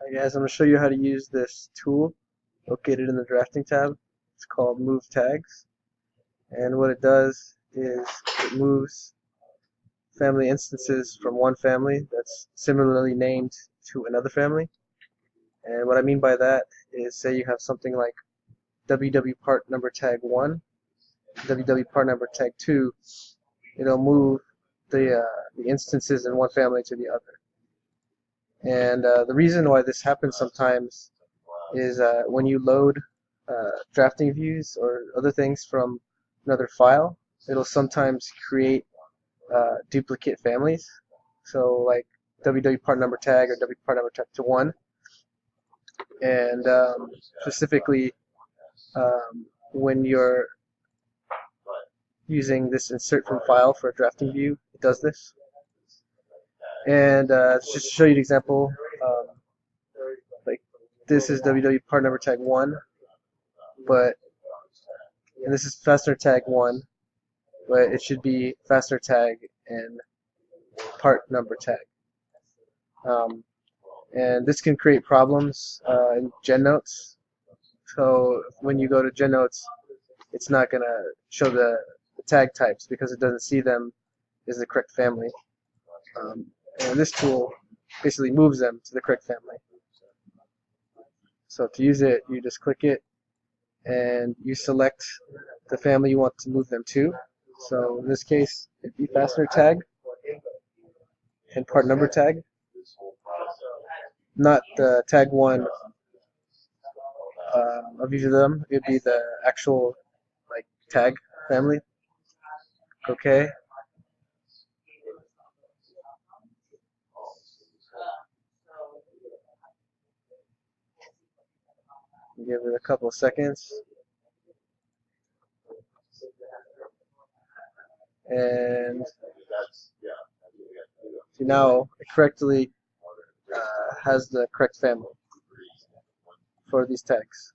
Hi guys, I'm going to show you how to use this tool located in the drafting tab. It's called Move Tags, and what it does is it moves family instances from one family that's similarly named to another family. And what I mean by that is, say you have something like WW part number tag 1, WW part number tag 2, it'll move the instances in one family to the other. And the reason why this happens sometimes is when you load drafting views or other things from another file, it'll sometimes create duplicate families. So like WW part number tag or W part number tag to 1. And specifically when you're using this insert from file for a drafting view, it does this. And just to show you an example, like this is WW part number tag 1, and this is fastener tag 1, but it should be fastener tag and part number tag. And this can create problems in GenNotes. So when you go to GenNotes, it's not going to show the tag types because it doesn't see them as the correct family. And this tool basically moves them to the correct family. So to use it, you just click it and you select the family you want to move them to. So in this case, it'd be fastener tag and part number tag, not the tag 1 of each of them. It'd be the actual like tag family. Okay. Give it a couple of seconds. And see, now it correctly has the correct family for these tags.